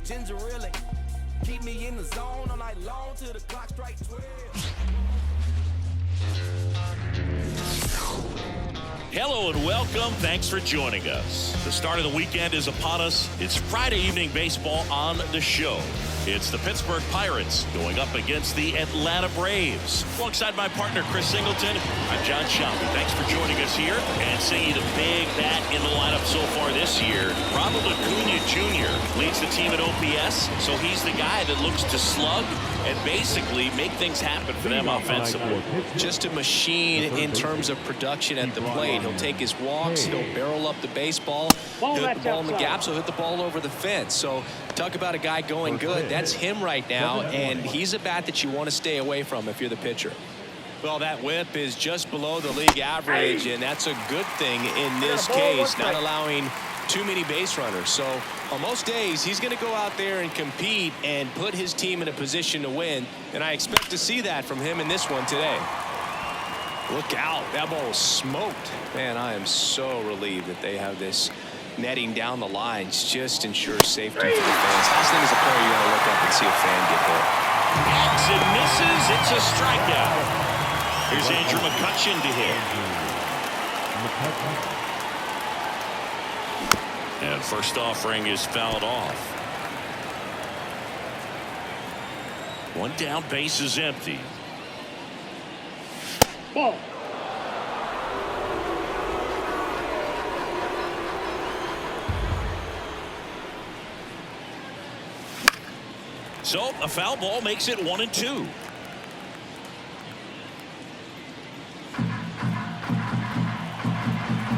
Ginger really keep me in the zone all night long till the clock strikes 12. Hello and welcome. Thanks for joining us. The start of the weekend is upon us. It's Friday evening baseball on the show. It's the Pittsburgh Pirates going up against the Atlanta Braves. Alongside my partner, Chris Singleton, I'm John Shelby. Thanks for joining us here and seeing the big bat in the lineup so far this year. Ronald Acuna Jr. leads the team at OPS, so he's the guy that looks to slug and basically make things happen for them offensively. Just a machine in terms of production at the plate. He'll take his walks, he'll barrel up the baseball, he'll hit the ball in the gaps, he'll hit the ball over the fence. So talk about a guy going good. That's him right now, and he's a bat that you want to stay away from if you're the pitcher. Well, that whip is just below the league average, and that's a good thing in this case, not allowing too many base runners. So on most days, he's going to go out there and compete and put his team in a position to win, and I expect to see that from him in this one today. Look out. That ball was smoked. Man, I am so relieved that they have this netting down the lines. Just ensures safety for the fans. Last thing as a player, you want to look up and see a fan get hit. Hangs and misses. It's a strikeout. Here's Andrew McCutchen to hit. And first offering is fouled off. One down, base is empty. Ball. So a foul ball makes it 1-2.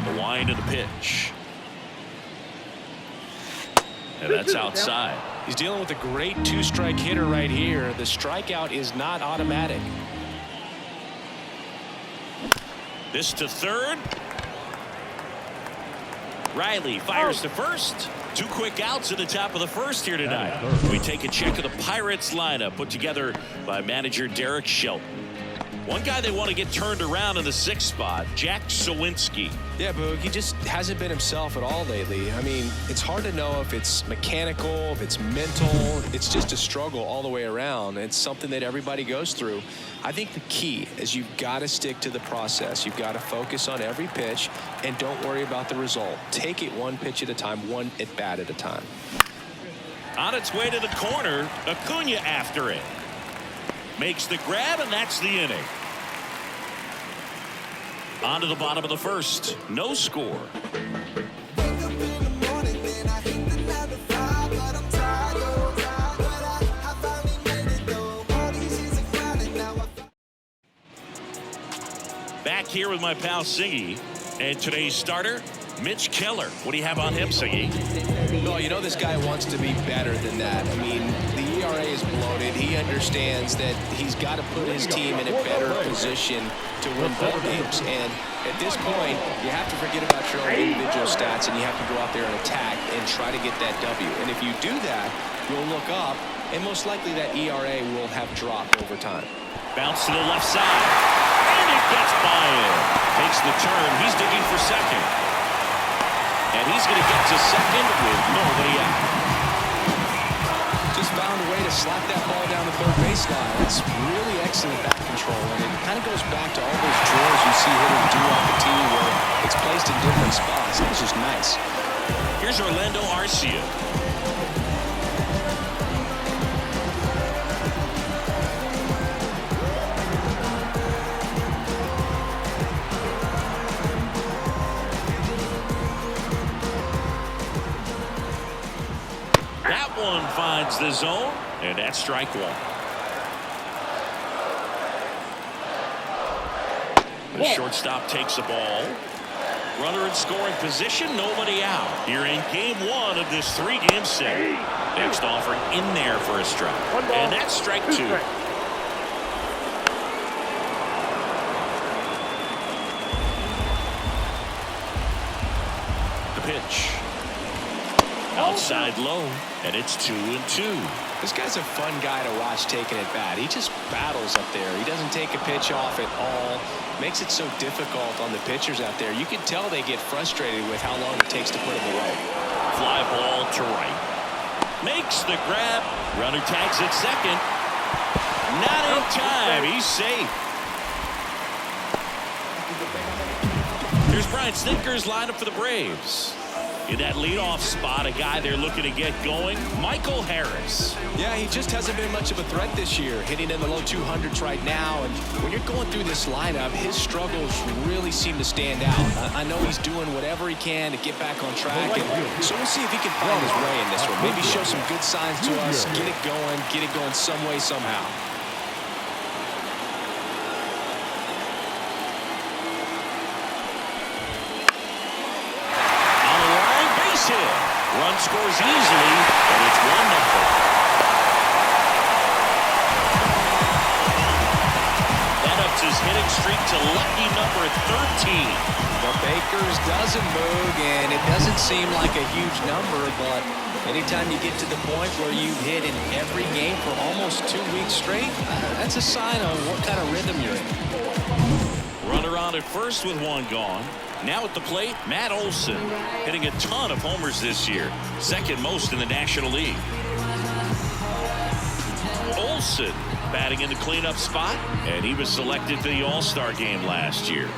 The wind of the pitch. And that's outside. He's dealing with a great two-strike hitter right here. The strikeout is not automatic. This to third. Riley fires to first. Two quick outs at the top of the first here tonight. We take a check of the Pirates lineup put together by manager Derek Shelton. One guy they want to get turned around in the sixth spot, Jack Sawinski. Yeah, Boog, he just hasn't been himself at all lately. I mean, it's hard to know if it's mechanical, if it's mental. It's just a struggle all the way around. It's something that everybody goes through. I think the key is you've got to stick to the process. You've got to focus on every pitch and don't worry about the result. Take it one pitch at a time, one at bat at a time. On its way to the corner, Acuna after it. Makes the grab, and that's the inning. On to the bottom of the first. No score. Back here with my pal Siggy. And today's starter, Mitch Keller. What do you have on him, Siggy? Well, you know this guy wants to be better than that. I mean, the ERA is bloated. He understands that he's got to put his team in a better position to win ball games. And at this point, you have to forget about your own individual stats, and you have to go out there and attack and try to get that W. And if you do that, you'll look up, and most likely that ERA will have dropped over time. Bounce to the left side. And it gets by him. Takes the turn. He's digging for second. And he's going to get to second with nobody out. Just found a way to slap that ball down the third baseline. It's really excellent bat control, and it kind of goes back to all those drills you see hitters do off the tee where it's placed in different spots. It's just nice. Here's Orlando Arcia. One finds the zone, and that's strike one. The shortstop takes the ball. Runner in scoring position, nobody out. Here in game one of this three-game set. Next offering in there for a strike. And that's strike two. The pitch. Outside low, and it's 2-2. This guy's a fun guy to watch taking at bat. He just battles up there. He doesn't take a pitch off at all. Makes it so difficult on the pitchers out there. You can tell they get frustrated with how long it takes to put him away. Fly ball to right. Makes the grab. Runner tags at second. Not in time. He's safe. Here's Brian Snitker's lineup for the Braves. In that leadoff spot, a guy they're looking to get going, Michael Harris. Yeah, he just hasn't been much of a threat this year, hitting in the low 200s right now. And when you're going through this lineup, his struggles really seem to stand out. I know he's doing whatever he can to get back on track. And so we'll see if he can find his way in this one. Maybe show some good signs to us, get it going some way, somehow. Run scores easily, and it's 1-0. That ups his hitting streak to lucky number 13. The Bakers doesn't move, and it doesn't seem like a huge number, but anytime you get to the point where you hit in every game for almost 2 weeks straight, that's a sign of what kind of rhythm you're in. Runner on at first with one gone. Now at the plate, Matt Olson, hitting a ton of homers this year, second most in the National League. Olson batting in the cleanup spot, and he was selected to the All-Star game last year.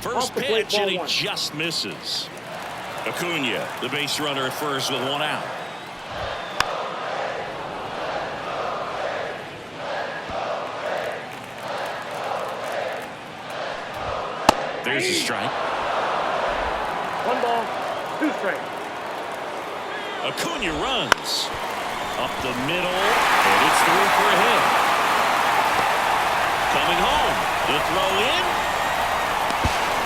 First pitch, and he just misses. Acuna, the base runner at first with one out. There's a strike. 1 ball, 2 strikes. Acuna runs up the middle, and it's through for a hit. Coming home, the throw in.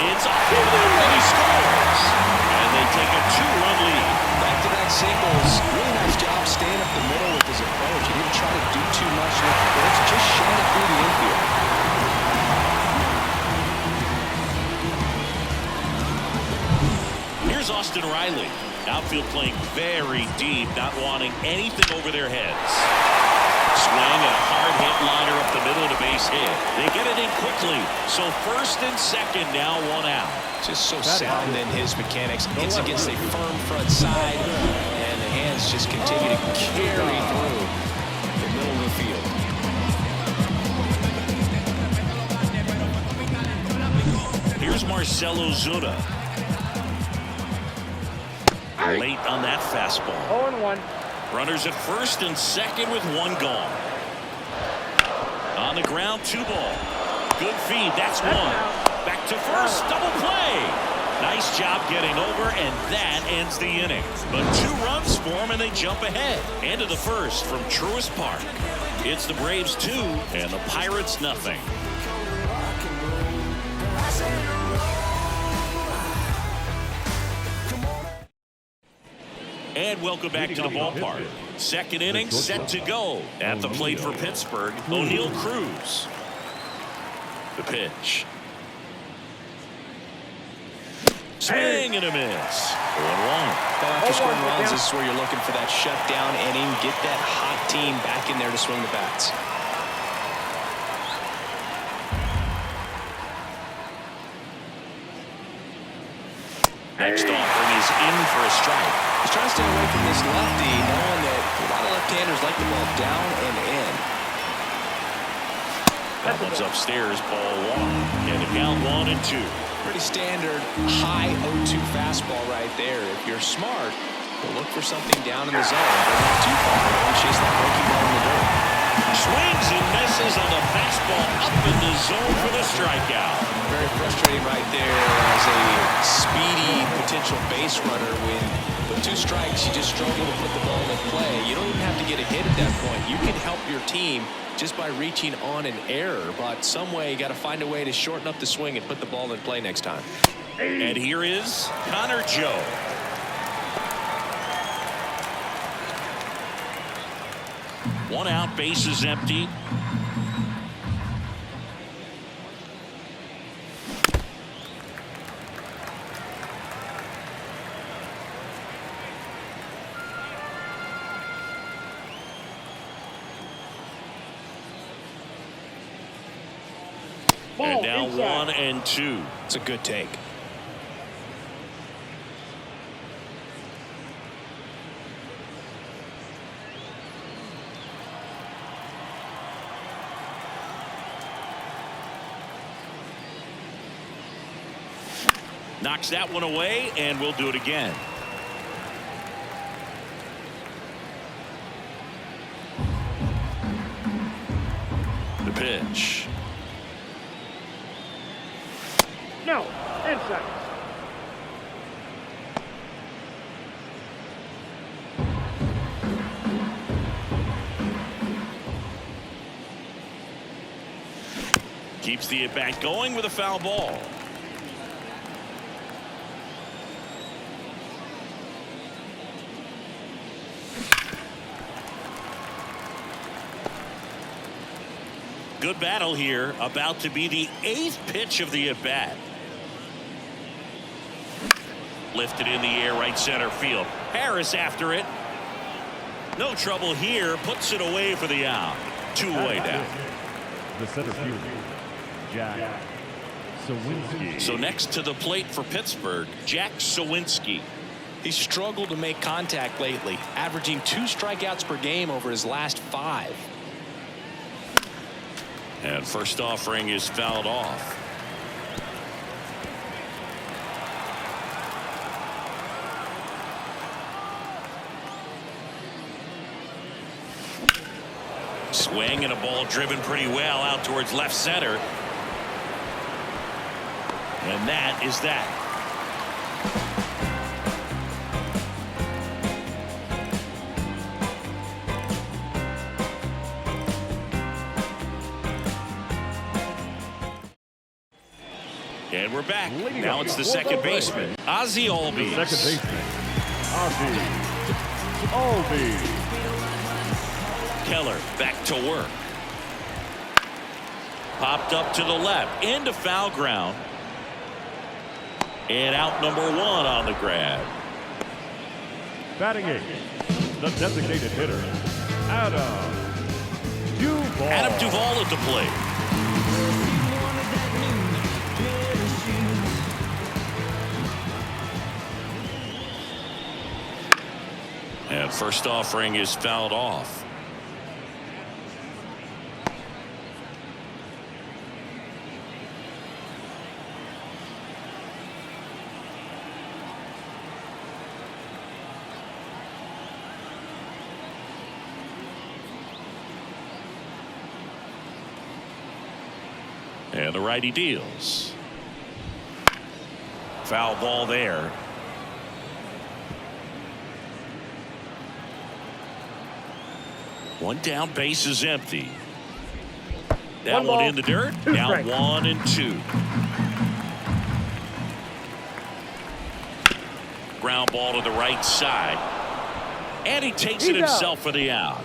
It's off the moon, and he scores. And they take a 2-run lead. Back-to-back singles. Really nice job staying up the middle with his approach. He didn't try to do too much with the pitch, just shot it through the infield. Here's Austin Riley. Outfield playing very deep, not wanting anything over their heads. Swing and a hard hit liner up the middle to base hit. They get it in quickly. So first and second, now one out. Just so sound in his mechanics. Hits against a firm front side, and the hands just continue to carry through the middle of the field. Here's Marcell Ozuna. Late on that fastball. 0-1. Runners at first and second with one gone. On the ground, 2 ball. Good feed, that's one. Back to first, double play. Nice job getting over, and that ends the inning. But 2 runs form, and they jump ahead. End of the first from Truist Park. It's the Braves 2 and the Pirates nothing. And welcome back to the ballpark. Second inning set to go. At the plate for Pittsburgh, O'Neal Cruz. The pitch. Swing and a miss. 1-1. After scoring runs, this is where you're looking for that shutdown inning. Get that hot team back in there to swing the bats. Next offering is in for a strike. He's trying to stay away from this lefty, knowing that a lot of left-handers like the ball down and in. That one's upstairs, ball 1. And the count 1-2. Pretty standard high 0-2 fastball right there. If you're smart, you'll look for something down in the zone, but not too far. Don't chase that breaking ball in the dirt. Swings and misses on the fastball up in the zone for the strikeout. Very frustrating right there as a speedy potential base runner. With 2 strikes, you just struggle to put the ball in play. You don't even have to get a hit at that point. You can help your team just by reaching on an error, but some way you got to find a way to shorten up the swing and put the ball in play next time. And here is Connor Joe. One out, base is empty. And now 1-2. It's a good take. Knocks that one away, and we'll do it again. The pitch. No, inside. Keeps the at-bat going with a foul ball. Good battle here. About to be the 8th pitch of the at-bat. Lifted in the air, right center field. Harris after it. No trouble here. Puts it away for the out. 2 away now. The center fielder, Jack Sawinski. So next to the plate for Pittsburgh, Jack Sawinski. He's struggled to make contact lately, averaging 2 strikeouts per game over his last 5. And first offering is fouled off. Swing and a ball driven pretty well out towards left center. And that is that. And we're back. Now it's the second baseman, Ozzie Albies. Second baseman, Ozzie Albies. Keller back to work. Popped up to the left into foul ground. And out number 1 on the grab. Batting 8th, the designated hitter, Adam Duvall. Adam Duvall at the plate. And first offering is fouled off. And the righty deals. Foul ball there. One down, base is empty. That one in the dirt. Now 1 and 2. Ground ball to the right side. And he takes it himself for the out.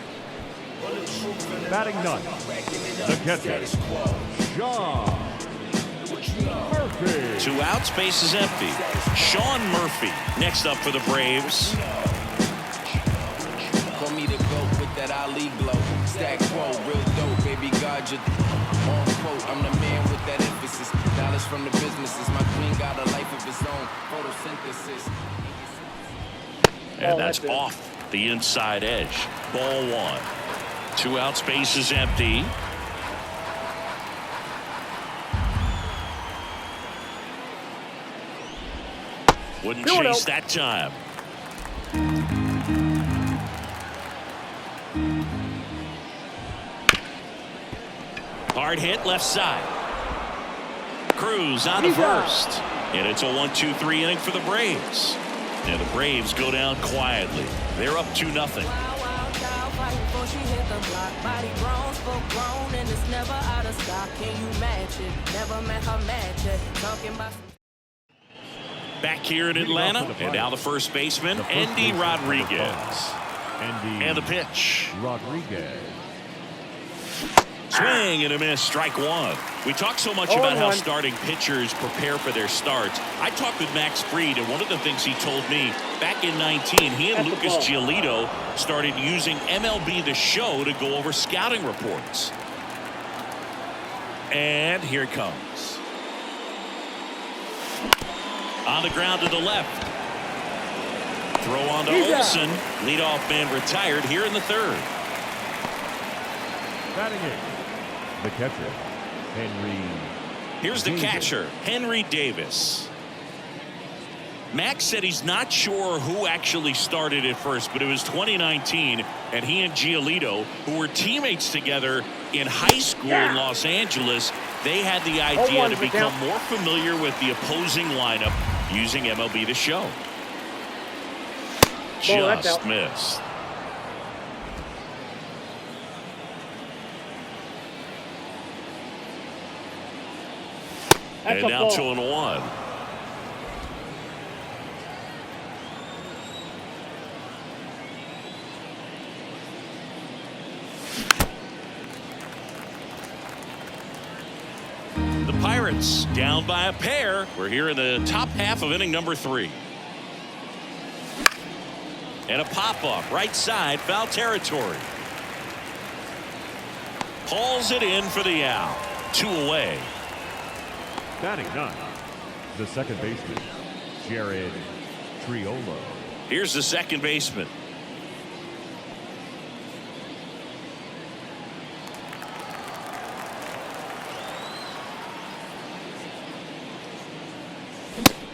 Batting 9th, the catcher, Sean Murphy. 2 outs, base is empty. Sean Murphy next up for the Braves. Call me the GOAT with that Ali glow. Stack quo, real dope, baby God, you're on quote. I'm the man with that emphasis. Dollars from the businesses. My queen got a life of his own. Photosynthesis. And that's off the inside edge. Ball 1. 2 outs, base is empty. Wouldn't chase that time. Hard hit left side. Cruz on the first. And it's a 1-2-3 inning for the Braves. And the Braves go down quietly. They're up 2-0. Back here in Atlanta, and now the first baseman, Andy Rodriguez. And the pitch. Rodriguez. Swing and a miss, strike 1. We talk so much about how starting pitchers prepare for their starts. I talked with Max Fried, and one of the things he told me back in 19, he and Lucas Giolito started using MLB The Show to go over scouting reports. And here it comes. On the ground to the left. Throw on to Olsen. Leadoff man retired here in the 3rd. Batting 8th, the catcher, Henry. Here's the catcher, Henry Davis. Max said he's not sure who actually started it first, but it was 2019, and he and Giolito, who were teammates together in high school in Los Angeles, they had the idea to become more familiar with the opposing lineup using MLB The Show. Just missed. And now 2-1. The Pirates down by a pair. We're here in the top half of inning number 3. And a pop-up right side, foul territory. Hauls it in for the out. 2 away. Batting 9, the second baseman, Jared Triolo. Here's the second baseman.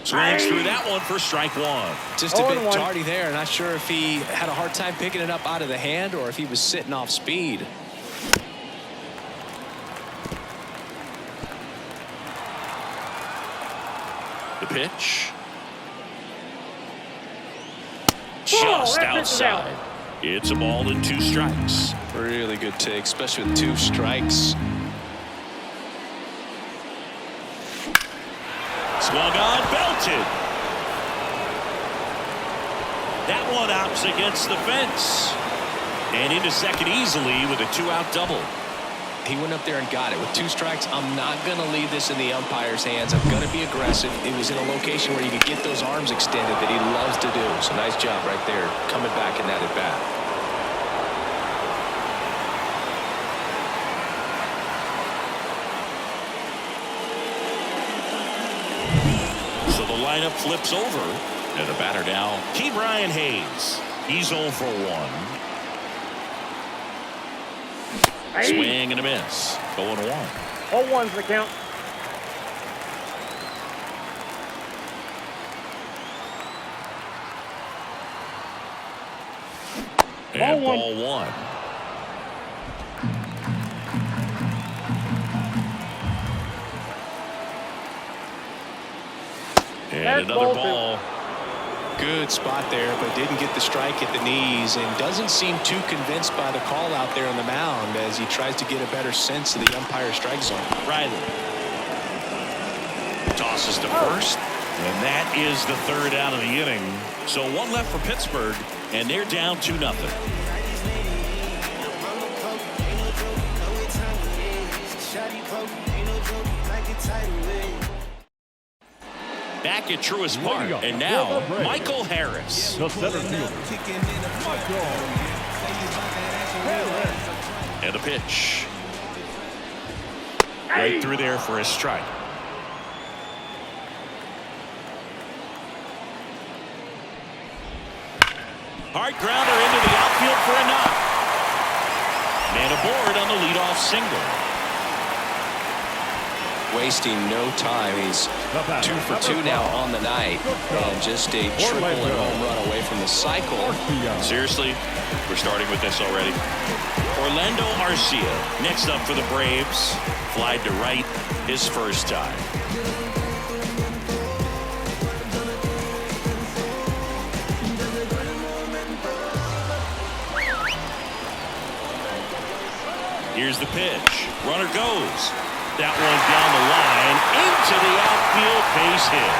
Swings through that one for strike 1. Just a bit tardy there. Not sure if he had a hard time picking it up out of the hand or if he was sitting off speed. The pitch. Just outside. It's a ball and 2 strikes. Really good take, especially with 2 strikes. Swung on, belted. That one opts against the fence. And into second easily with a 2-out double. He went up there and got it. With 2 strikes, I'm not going to leave this in the umpire's hands. I'm going to be aggressive. It was in a location where you could get those arms extended that he loves to do. So nice job right there, coming back in that at bat. So the lineup flips over. And the batter now, Ke'Bryan Hayes. He's 0 for 1. Swing and a miss. 0-1. 0-1's the count. And ball 1. And another ball. Good spot there, but didn't get the strike at the knees and doesn't seem too convinced by the call out there on the mound as he tries to get a better sense of the umpire strike zone. Riley tosses to first, and that is the 3rd out of the inning. So 1 left for Pittsburgh, and they're down 2-0. Back at Truist Park, and now Michael Harris. The center fielder, Michael Harris. And the pitch. Right through there for a strike. Hard grounder into the outfield for a knock. Man aboard on the leadoff single. Wasting no time. He's 2 for 2 now on the night, and just a triple and home run away from the cycle. Seriously, we're starting with this already. Orlando Arcia next up for the Braves. Flied to right his first time. Here's the pitch. Runner goes. That one down the line into the outfield, base hit.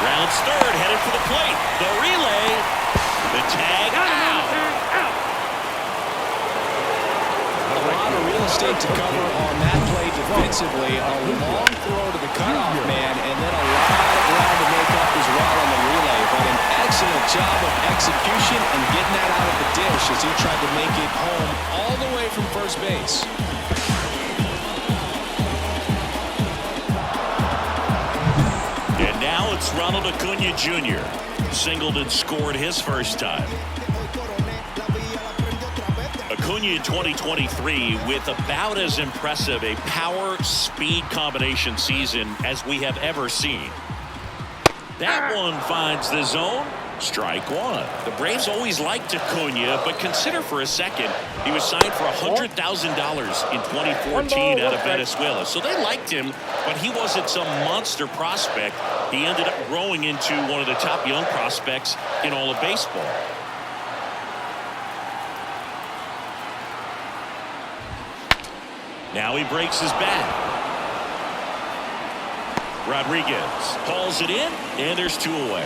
Rounds third, headed for the plate. The relay, the tag, out. A lot of real estate to cover on that play defensively. A long throw to the cutoff man, and then a lot of ground to make up as well on the relay. But an excellent job of execution and getting that out of the dish as he tried to make it home all the way from first base. And now it's Ronald Acuna Jr. Singled and scored his first time. Acuna in 2023 with about as impressive a power-speed combination season as we have ever seen. That one finds the zone. Strike one. The Braves always liked Acuna, but consider for a second he was signed for $100,000 in 2014 out of Venezuela. So they liked him, but he wasn't some monster prospect. He ended up growing into one of the top young prospects in all of baseball. Now he breaks his bat. Rodriguez hauls it in, and there's two away.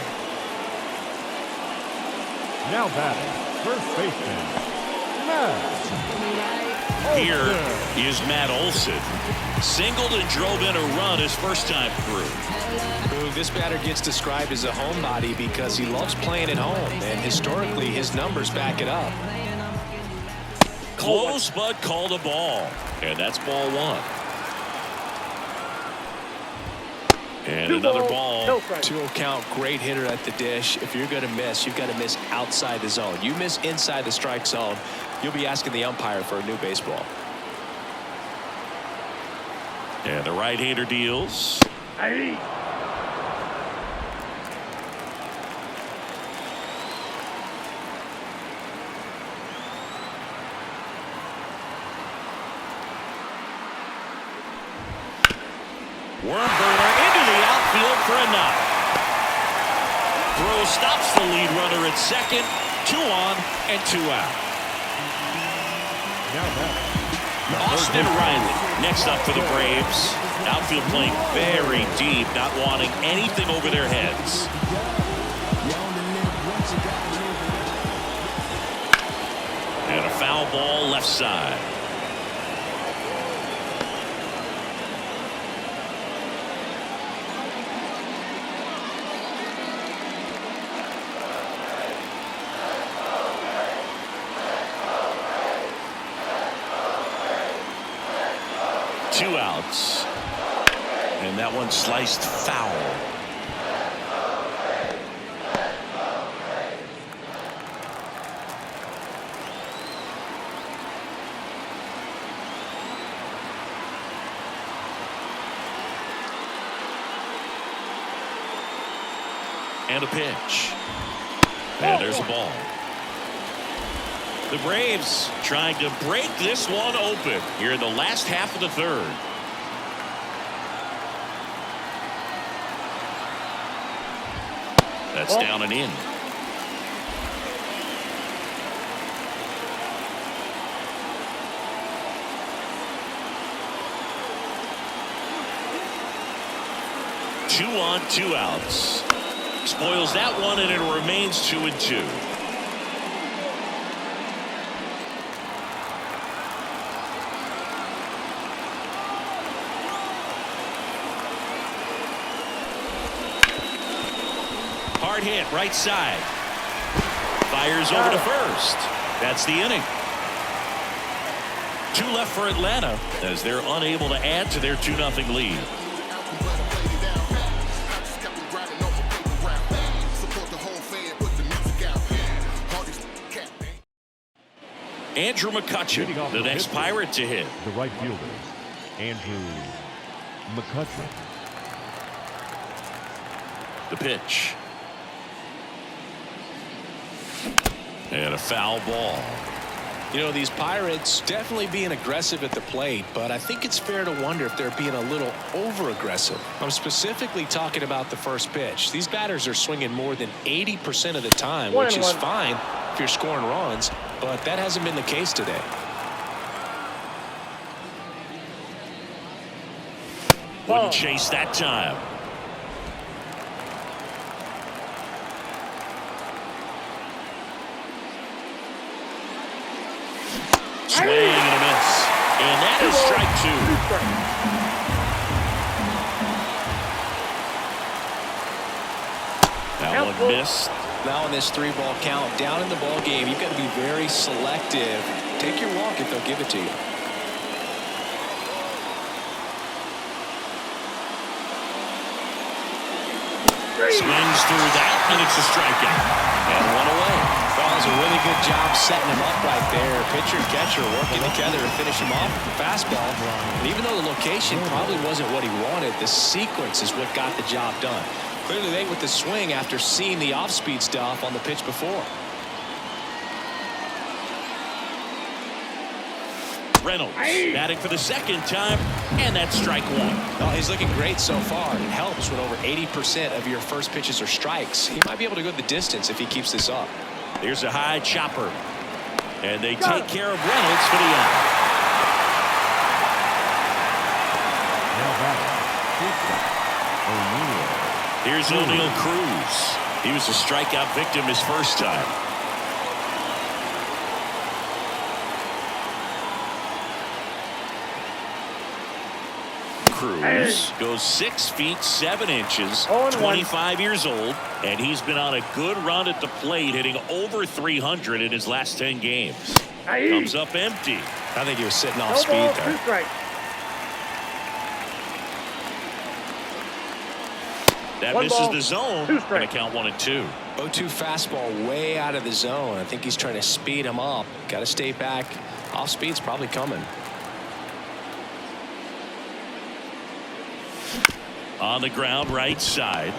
Now batting, first baseman, Matt. Here is Matt Olson. Singled and drove in a run his first time through. This batter gets described as a homebody because he loves playing at home, and historically his numbers back it up. Close, but called a ball. And that's ball one. And another ball. 2-0 count, great hitter at the dish. If you're going to miss, you've got to miss outside the zone. You miss inside the strike zone, you'll be asking the umpire for a new baseball. And the right-hander deals. Hey. Worm burner into the outfield for a knock. Throw stops the lead runner at second. 2 on and 2 out. Now batting, Austin Riley next up for the Braves. Outfield playing very deep, not wanting anything over their heads. And a foul ball left side. Two outs. And that one sliced foul. And a pitch. And there's a ball. The Braves trying to break this one open here in the last half of the third. That's down and in. Two on, 2 outs. Spoils that one, and it remains 2-2. Hard hit, right side. Fires over to first. That's the inning. 2 left for Atlanta as they're unable to add to their 2-0 lead. Andrew McCutchen, the next Pirate to hit. the right fielder, Andrew McCutchen. The pitch. And a foul ball. You know, these Pirates definitely being aggressive at the plate, but I think it's fair to wonder if they're being a little over-aggressive. I'm specifically talking about the first pitch. These batters are swinging more than 80% of the time, which is fine if you're scoring runs, but that hasn't been the case today. Wouldn't chase that time. Swing and a miss. And that is strike 2. That one missed. Now in this 3-ball count, down in the ball game, you've got to be very selective. Take your walk if they'll give it to you. Swings through that, and it's a strikeout. And 1 away. That was a really good job setting him up right there. Pitcher and catcher working together to finish him off with the fastball. And even though the location probably wasn't what he wanted, the sequence is what got the job done. Clearly late with the swing after seeing the off-speed stuff on the pitch before. Reynolds batting for the second time, and that's strike one. Well, he's looking great so far. It helps when over 80% of your first pitches are strikes. He might be able to go the distance if he keeps this up. Here's a high chopper, and they take care of Reynolds for the out. Now batting, O'Neill. Here's O'Neill Cruz. He was a strikeout victim his first time. Cruz goes 6 feet 7 inches, 25 years old, and he's been on a good run at the plate, hitting over 300 in his last 10 games. Comes up empty. I think he was sitting off speed there. 2 strikes. That One misses ball, the zone. 2 strikes. Going to count 1 and 2. 0-2 fastball way out of the zone. I think he's trying to speed him up. Got to stay back. Off speed's probably coming. On the ground, right side.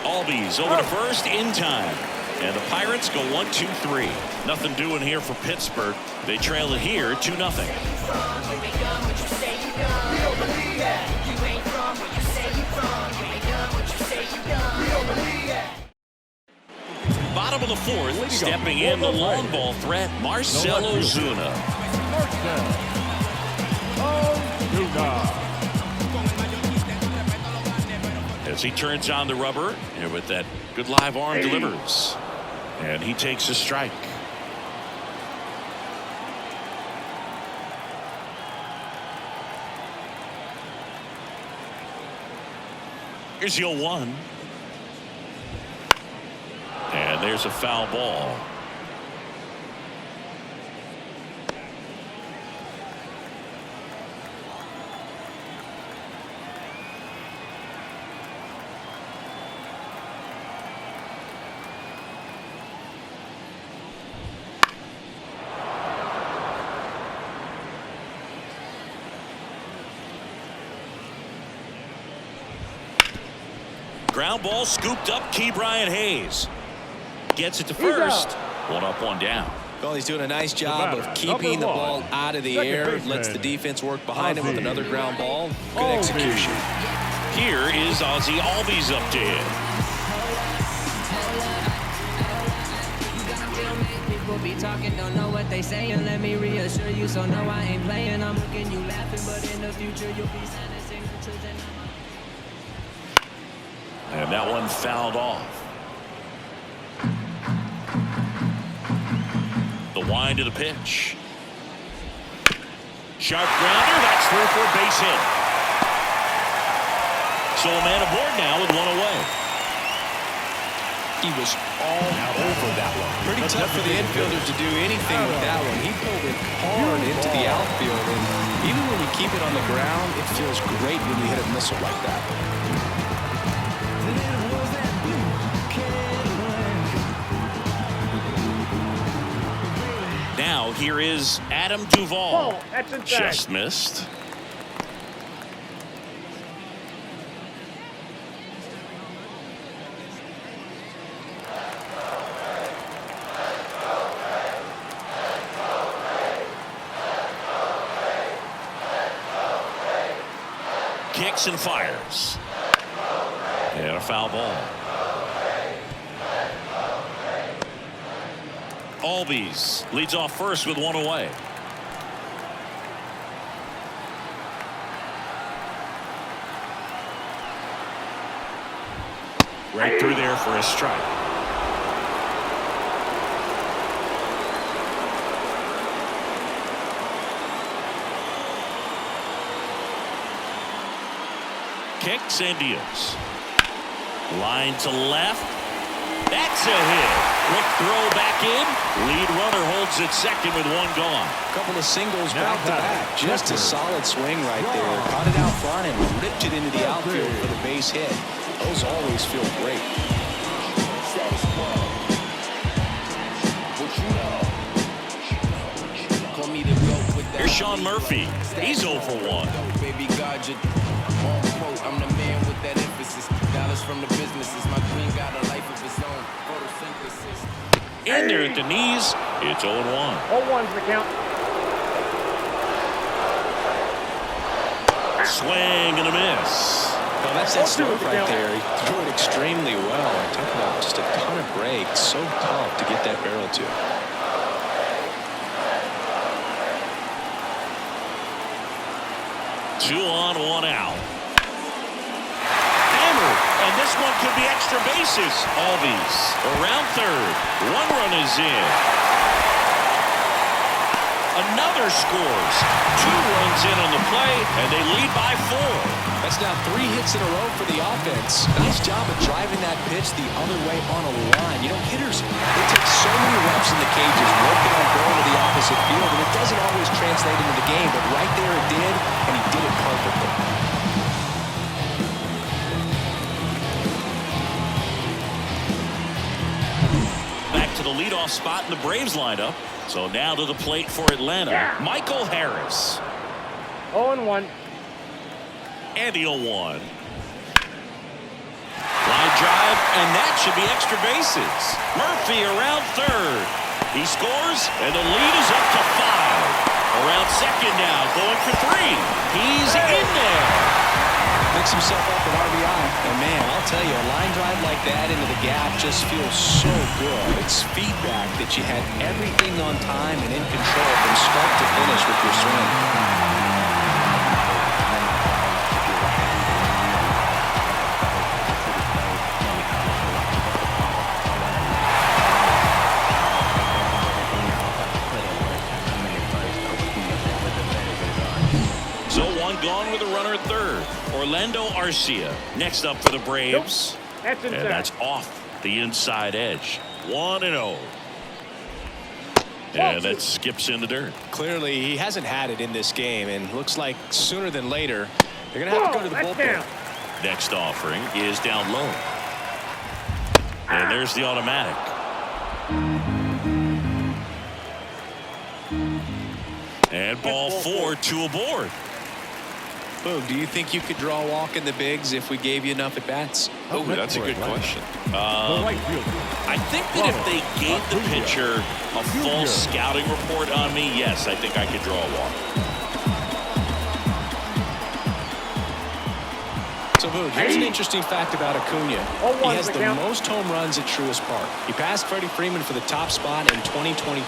Albies over to first in time. And the Pirates go 1-2-3. Nothing doing here for Pittsburgh. They trail it here 2-0. Bottom of the fourth, stepping in the long ball threat, Marcell Ozuna. As he turns on the rubber, and with that good live arm delivers. And he takes a strike. Here's the 0-1. And there's a foul ball. Ground ball scooped up. Brian Hayes gets it to first. 1 up, 1 down. Well, he's doing a nice job of keeping the ball out of the air. Lets the defense work behind him with another ground ball. Good execution. Here is Ozzy Albies up to him. People be talking, don't know what they saying. Let me reassure you, so no, I ain't playing. I'm looking, you laughing, but in the future you'll be signing signatures and And that one fouled off. The wind of the pitch. Sharp grounder. That's through for a base hit. So a man aboard now with 1 away. He was all over that one. Pretty tough for the infielder to do anything with that one. He pulled it hard into the outfield, and even when you keep it on the ground, it feels great when you hit a missile like that. Now here is Adam Duvall. Oh, that's inside. Just missed. Kicks and fires. And a foul ball. Albies leads off first with 1 away. Right through there for a strike. Kicks and deals. Line to left. That's a hit. Quick throw back in. Lead runner holds it second with 1 gone. A couple of singles back to back. Just a solid swing right there. Caught it out front and ripped it into the outfield for the base hit. Those always feel great. Here's Sean Murphy. He's 0 for 1. Baby God, you're on quote. I'm the man with that emphasis. Dollars from the businesses. My queen got a life of its own. Photosynthesis. In there at the knees. It's 0-1. 0-1's the count. Swing and a miss. Well, that's that stuff right there. He threw it extremely well. Talk about just a ton of breaks. So tough to get that barrel to. 2 on, 1 out. Hammered, and this one could be extra bases. Albies around third. 1 run is in. Another scores. 2 runs in on the play, and they lead by 4. That's now 3 hits in a row for the offense. Nice job of driving that pitch the other way on a line. You know, hitters, they take so many reps in the cages, working on going to the opposite field, and it doesn't always translate into the game, but right there it did, and he did it perfectly. Back to the leadoff spot in the Braves lineup. So now to the plate for Atlanta, Michael Harris. 0-1. And the 0-1. Line drive, and that should be extra bases. Murphy around third. He scores, and the lead is up to 5. Around second now, going for 3. He's in there. Picks himself up at RBI. And man, I'll tell you, a line drive like that into the gap just feels so good. It's feedback that you had everything on time and in control from start to finish with your swing. So 1 gone with a runner at third. Orlando Arcia next up for the Braves. That's inside. And that's off the inside edge. 1-0. And that skips in the dirt. Clearly, he hasn't had it in this game, and looks like sooner than later, they're going to have to go to the bullpen. Next offering is down low. And there's the automatic. And ball 4, 2 aboard. Boog, do you think you could draw a walk in the bigs if we gave you enough at bats? Oh, that's a good question. I think that if they gave the pitcher a full scouting report on me, yes, I think I could draw a walk. So, Boog, here's an interesting fact about Acuna. He has the most home runs at Truist Park. He passed Freddie Freeman for the top spot in 2023.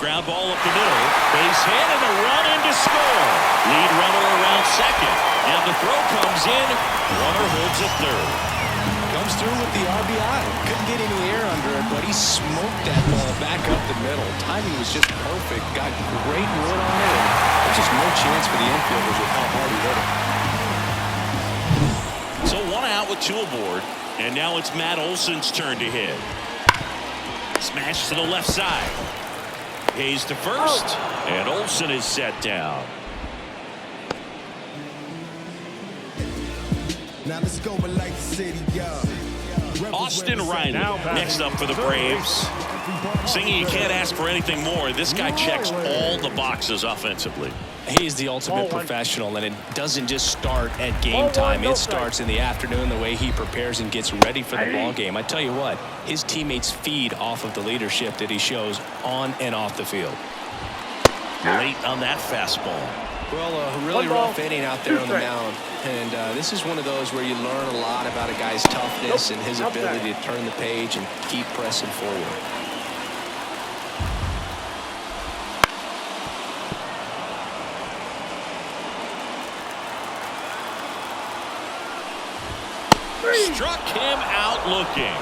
Ground ball up the middle. Base hit and a run in to score. Lead runner around second. And the throw comes in. Runner holds at third. Comes through with the RBI. Couldn't get any air under it, but he smoked that ball back up the middle. Timing was just perfect. Got great wood on it. And there's just no chance for the infielders with how hard he hit it. So 1 out with 2 aboard. And now it's Matt Olson's turn to hit. Smash to the left side. Hayes to first, and Olson is set down. Now let's go like the city, Austin Riley next up for the Braves. Singy, you can't ask for anything more. This guy checks all the boxes offensively. He's the ultimate professional, and it doesn't just start at game time. It starts in the afternoon, the way he prepares and gets ready for the ball game. I tell you what, his teammates feed off of the leadership that he shows on and off the field. Late on that fastball. Well, a really rough inning out there on the mound, and this is one of those where you learn a lot about a guy's toughness and his ability to turn the page and keep pressing forward. Struck him out looking.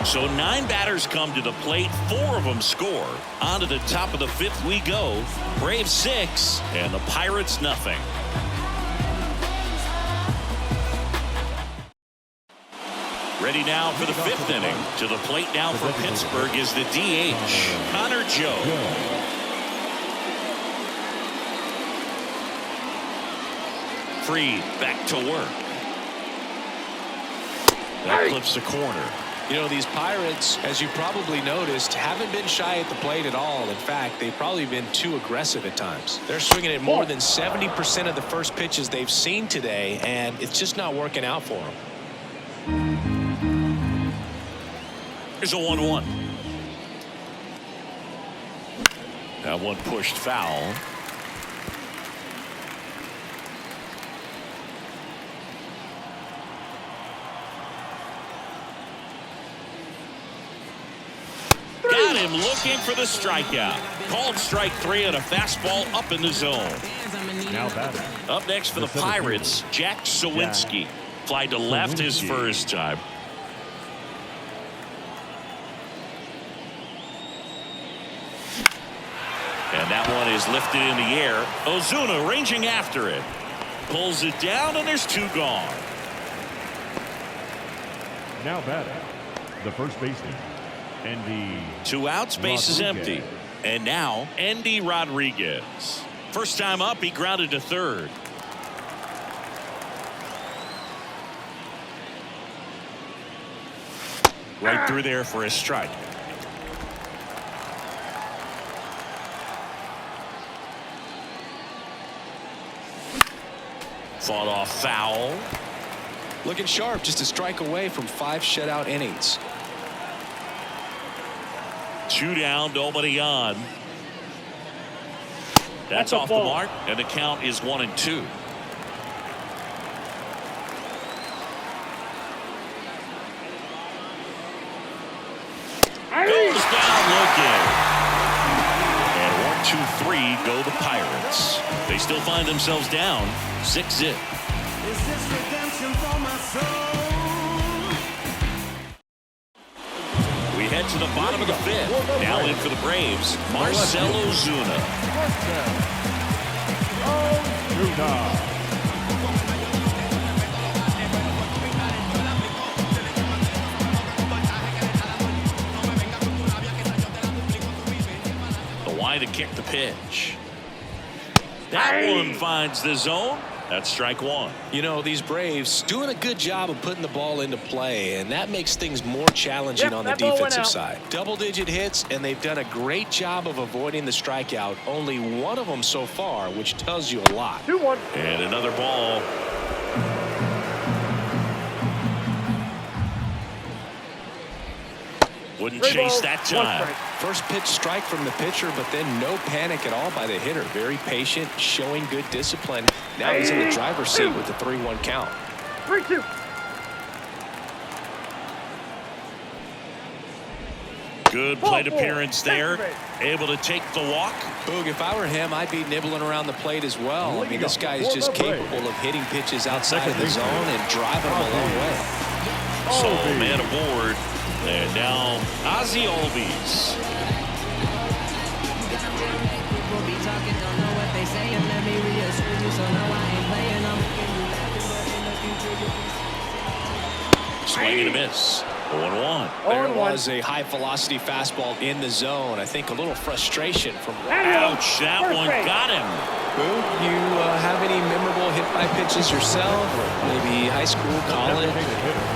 So 9 batters come to the plate. 4 of them score. On to the top of the 5th we go. Braves 6 and the Pirates nothing. Ready now for the 5th inning. To the plate now for Pittsburgh is the DH, Connor Joe. Freed back to work. That clips the corner. You know, these Pirates, as you probably noticed, haven't been shy at the plate at all. In fact, they've probably been too aggressive at times. They're swinging at more than 70% of the first pitches they've seen today, and it's just not working out for them. Here's a 1-1. That one pushed foul. Got him looking for the strikeout. Called strike 3 on a fastball up in the zone. Now batting. Up next for the Pirates, Jack Sawinski. Flied to left his first time. And that one is lifted in the air. Ozuna ranging after it. Pulls it down, and there's 2 gone. Now batting. The first baseman, Andy. 2 outs, base is Rodriguez. empty. And now, Andy Rodriguez. First time up, he grounded to third. Right through there for a strike. Fought off foul. Looking sharp, just a strike away from 5 shutout innings. 2 down, nobody on. That's off the mark, and the count is 1-2. Goes down looking. And 1-2-3 go the Pirates. They still find themselves down 6-0. We head to the bottom of the 5th. Now in for the Braves, Marcell Ozuna. The wide to kick the pitch. That one finds the zone. That's strike 1. You know, these Braves doing a good job of putting the ball into play, and that makes things more challenging on the defensive side. Double-digit hits, and they've done a great job of avoiding the strikeout. Only one of them so far, which tells you a lot. 2-1. And another ball. Wouldn't chase that time. First pitch strike from the pitcher, but then no panic at all by the hitter. Very patient, showing good discipline. Now he's in the driver's seat with the 3-1 count. 3-2. Good plate appearance there. Able to take the walk. Boog, if I were him, I'd be nibbling around the plate as well. I mean, this guy is just capable of hitting pitches outside of the zone and driving them a long way. So, man aboard. And now, Ozzy Albies. People be talking, don't know what they saying. Let me reassure you, so no, I ain't playing. I'm looking you laughing, but in the future you'll be Swing and a miss. 1-1. There was a high-velocity fastball in the zone. I think a little frustration from. Ouch! That one got him. Boog, you have any memorable hit-by pitches yourself, or maybe high school, college?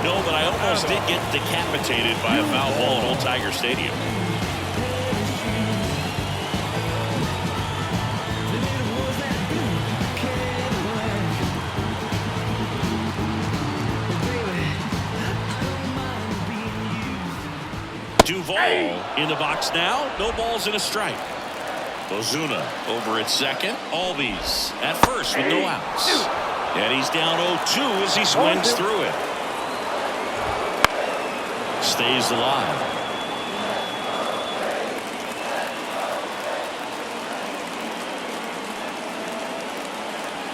No, but I almost did get decapitated by a foul ball at Old Tiger Stadium. Duvall in the box now. No balls and a strike. Ozuna over at second. Albies at first with no outs. And he's down 0-2 as he swings through it. Stays alive.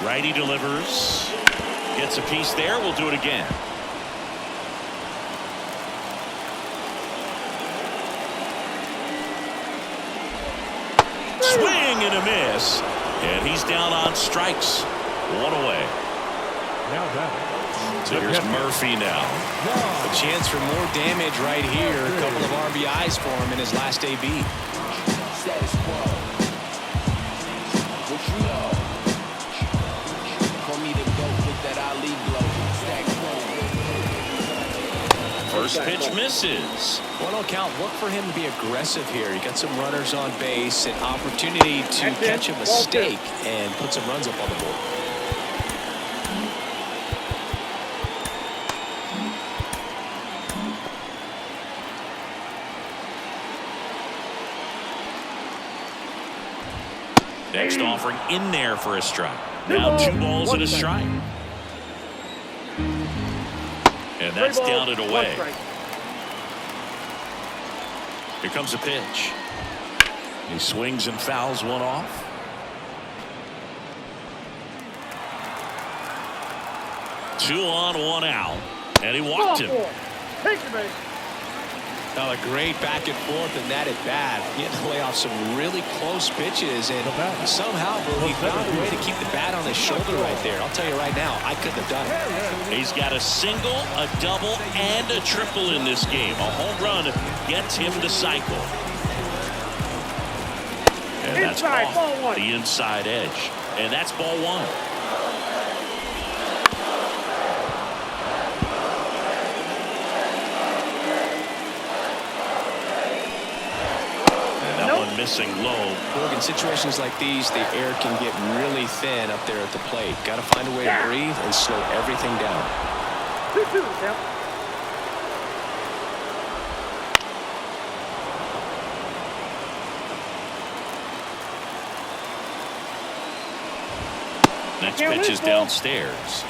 Righty delivers. Gets a piece there. We'll do it again. Swing and a miss. And he's down on strikes. 1 away. Now batting. So here's Murphy now. A chance for more damage right here. A couple of RBIs for him in his last AB. Status quo. What you know? Call me the GOAT with that Ali blow. Stack First pitch misses. 1-0 count. Look for him to be aggressive here. You got some runners on base, an opportunity to catch a mistake and put some runs up on the board. Next offering in there for a strike. Now 2 balls and a strike. And that's down and away. Here comes a pitch. He swings and fouls one off. Two on, 1 out. And he walked him. Now a great back and forth, and that at bat. He had to lay off some really close pitches, and somehow he found a way to keep the bat on his shoulder right there. I'll tell you right now, I couldn't have done it. He's got a single, a double, and a triple in this game. A home run gets him the cycle. And that's off the inside edge. And that's ball 1. Missing low. Look, in situations like these, the air can get really thin up there at the plate. Got to find a way to breathe and slow everything down. 2-2 count. Next pitch is downstairs.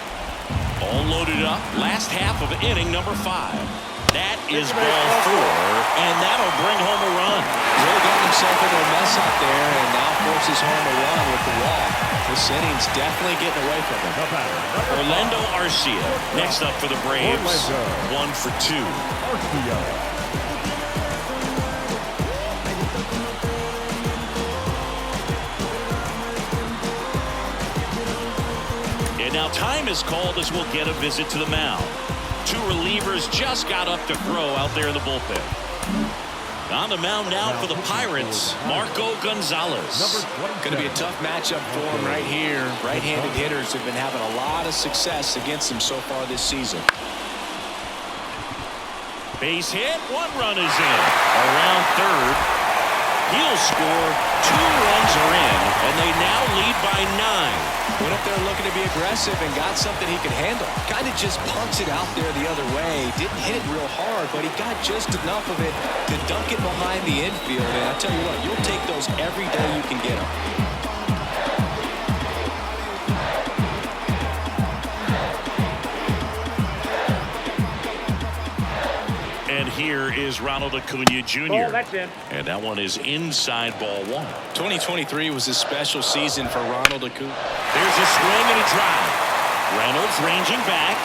All loaded up. Last half of inning number 5. That is ball 4, and that'll bring home a run. Really got himself into a mess out there, and now forces home a run with the walk. This inning's definitely getting away from him. Orlando Arcia next up for the Braves. 1 for 2. And now time is called as we'll get a visit to the mound. 2 relievers just got up to throw out there in the bullpen. On the mound now for the Pirates, Marco Gonzalez. Going to be a tough matchup for him right here. Right-handed hitters have been having a lot of success against him so far this season. Base hit, 1 run is in. Around third, he'll score. 2 runs are in, and they now lead by 9. Went up there looking to be aggressive and got something he could handle. Kind of just punts it out there the other way. Didn't hit it real hard, but he got just enough of it to dunk it behind the infield. And I tell you what, you'll take those every day you can get them. And here is Ronald Acuna Jr. That's in. And that one is inside ball 1. 2023 was a special season for Ronald Acuna. There's a swing and a drive. Reynolds ranging back.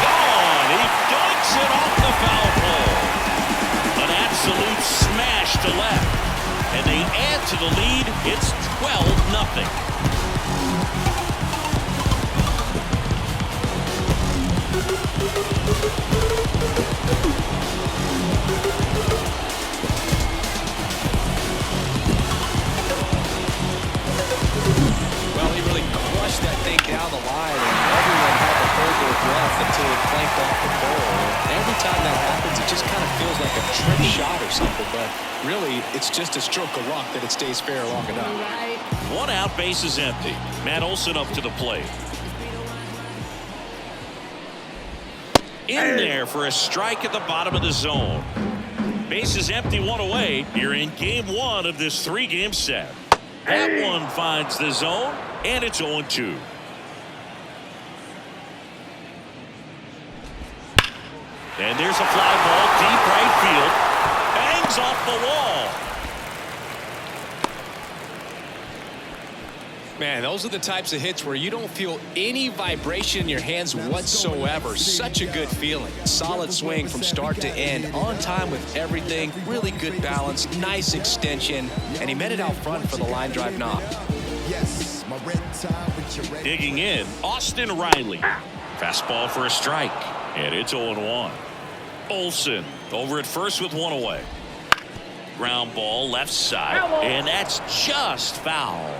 Gone! He dunks it off the foul pole. An absolute smash to left. And they add to the lead. It's 12-0. Well, he really crushed that thing down the line, and everyone had to hold their breath until it clanked off the pole. Every time that happens, it just kind of feels like a trick shot or something, but really, it's just a stroke of luck that it stays fair long enough. 1 out, base is empty. Matt Olson up to the plate. In there for a strike at the bottom of the zone. Base is empty, 1 away. You're in game 1 of this 3-game set. That one finds the zone, and it's 0-2. And there's a fly ball deep right field. Bangs off the wall. Man, those are the types of hits where you don't feel any vibration in your hands whatsoever. Such a good feeling. Solid swing from start to end. On time with everything. Really good balance. Nice extension. And he met it out front for the line drive knock. Digging in, Austin Riley. Fastball for a strike. And it's 0-1. Olson over at first with 1 away. Ground ball left side. And that's just foul.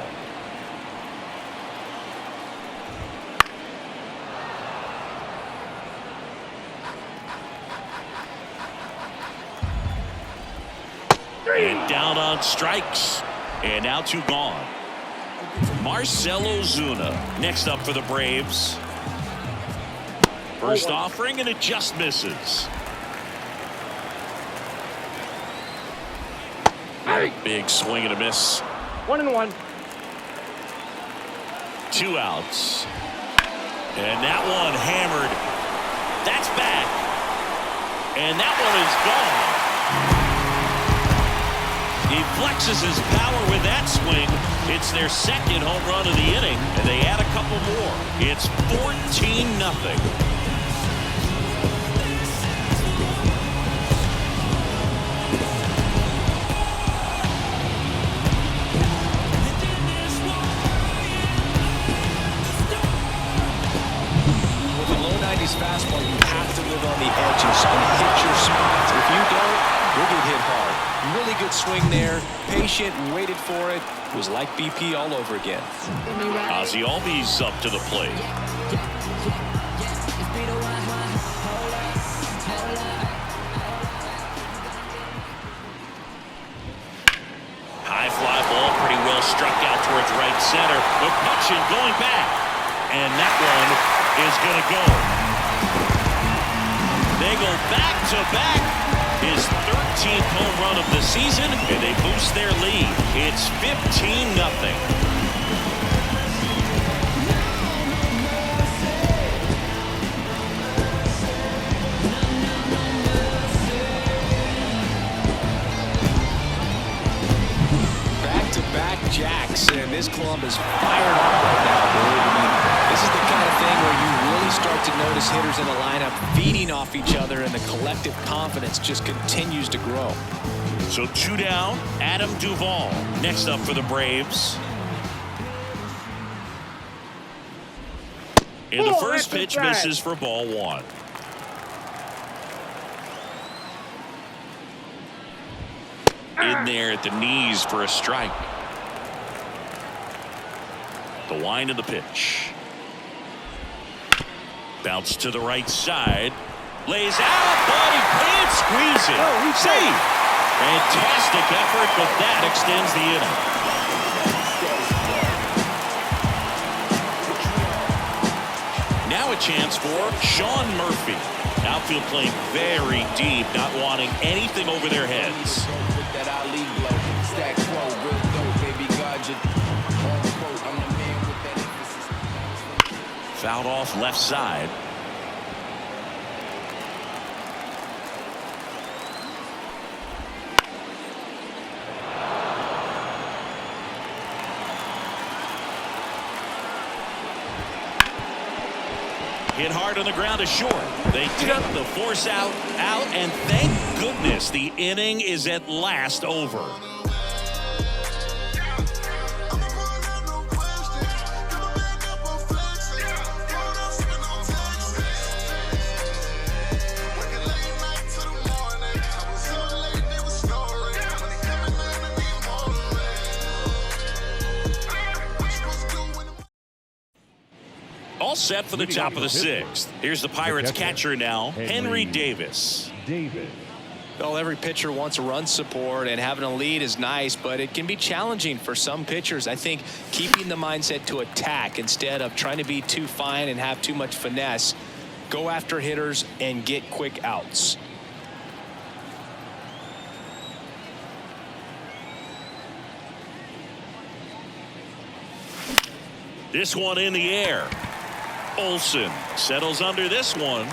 And down on strikes. And now 2 gone. Marcell Ozuna next up for the Braves. First offering, and it just misses. Big swing and a miss. 1-1. 2 outs. And that one hammered. That's back. And that one is gone. He flexes his power with that swing. It's their second home run of the inning, and they add a couple more. It's 14-0. Fastball, you have to live on the edges and hit your spots. If you don't, you'll get hit hard. Really good swing there. Patient, waited for it. It was like BP all over again. Ozzie Albies up to the plate. High fly ball, pretty well struck out towards right center. McCutchen going back. And that one is going to go. They go back-to-back. His 13th home run of the season, and they boost their lead. It's 15-0. Back-to-back jacks, and this club is fired up right now, dude. I mean, this is the kind of thing where you really start to notice hitters in the lineup feeding off each other, and the collective confidence just continues to grow. So 2 down, Adam Duvall next up for the Braves. And the first pitch misses for ball 1. In there at the knees for a strike. The wind of the pitch. Bounce to the right side. Lays out, but he can't squeeze it. Save. Fantastic effort, but that extends the inning. Now a chance for Sean Murphy. Outfield playing very deep, not wanting anything over their heads. Fouled off left side. Hit hard on the ground to short. They take the force out, and thank goodness the inning is at last over. All set for the top of the 6th. Here's the Pirates catcher now, Henry Davis. Well, every pitcher wants a run support, and having a lead is nice, but it can be challenging for some pitchers. I think keeping the mindset to attack instead of trying to be too fine and have too much finesse. Go after hitters and get quick outs. This one in the air. Olsen settles under this one.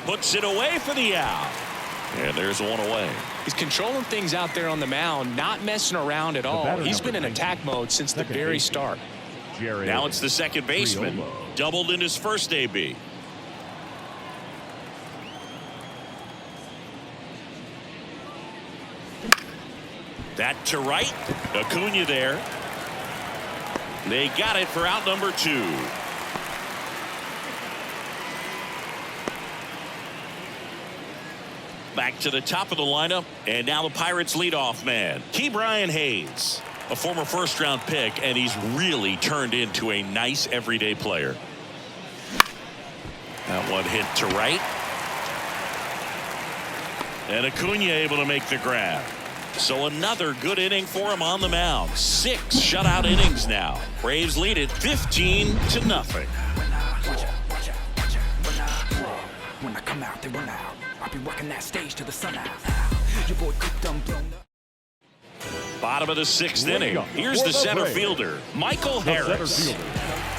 Puts it away for the out. And there's one away. He's controlling things out there on the mound, not messing around at all. He's been in attack mode since the very start. Now it's the second baseman. Doubled in his first AB. That to right. Acuna there. They got it for out number 2. Back to the top of the lineup, and now the Pirates leadoff man, Ke'Bryan Hayes, a former first-round pick, and he's really turned into a nice everyday player. That one hit to right. And Acuna able to make the grab. So another good inning for him on the mound. 6 shutout innings now. Braves lead it 15-0. When I come out, they run out. I'll be working that stage to the sun out. Your boy cooked them blown up. Bottom of the 6th inning. Here's the center fielder, Michael Harris.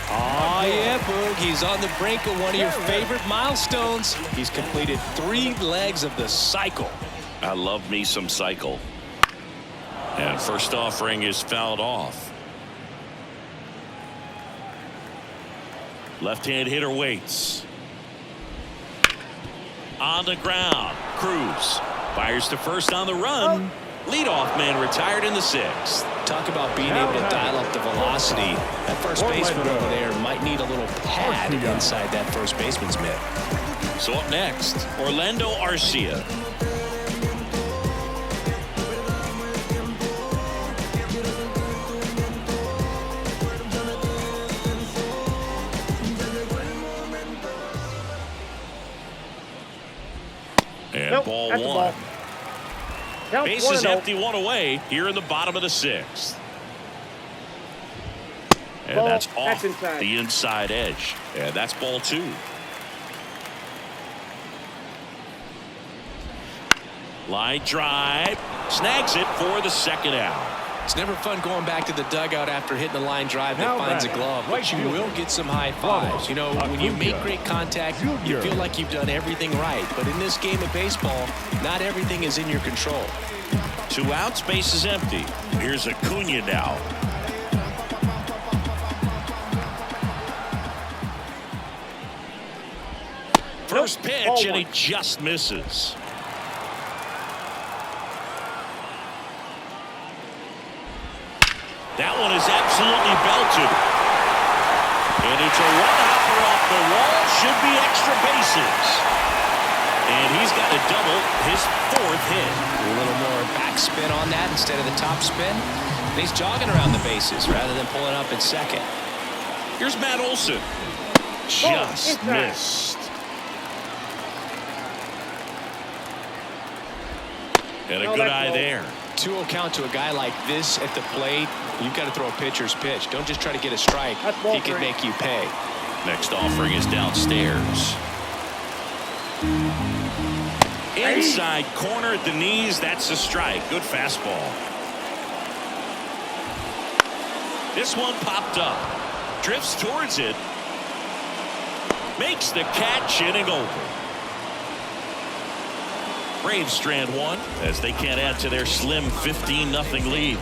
Oh, yeah, Boog. He's on the brink of one of your favorite milestones. He's completed 3 legs of the cycle. I love me some cycle. And first offering is fouled off. Left-hand hitter waits. On the ground. Cruz fires to first on the run. Leadoff man retired in the 6th. Talk about being able to dial up the velocity. That first baseman over there might need a little pad inside that first baseman's mitt. So up next, Orlando Arcia. And ball 1. Bases empty, 1 away here in the bottom of the 6th. And that's off the inside edge. And that's ball 2. Line drive. Snags it for the 2nd out. It's never fun going back to the dugout after hitting a line drive that finds a glove, but you will get some high fives. You know, when you make great contact, you feel like you've done everything right. But in this game of baseball, not everything is in your control. 2 outs, base is empty. Here's Acuna now. First pitch, and he just misses. That one is absolutely belted. And it's a one-hopper off the wall. Should be extra bases. And he's got to double his 4th hit. A little more backspin on that instead of the top spin. And he's jogging around the bases rather than pulling up at second. Here's Matt Olson. Just missed. And a good eye there. 2-0 count to a guy like this at the plate. You've got to throw a pitcher's pitch. Don't just try to get a strike. He can make you pay. Next offering is downstairs. Inside corner at the knees. That's a strike. Good fastball. This one popped up. Drifts towards it. Makes the catch, inning over. Braves strand 1 as they can't add to their slim 15-0 lead.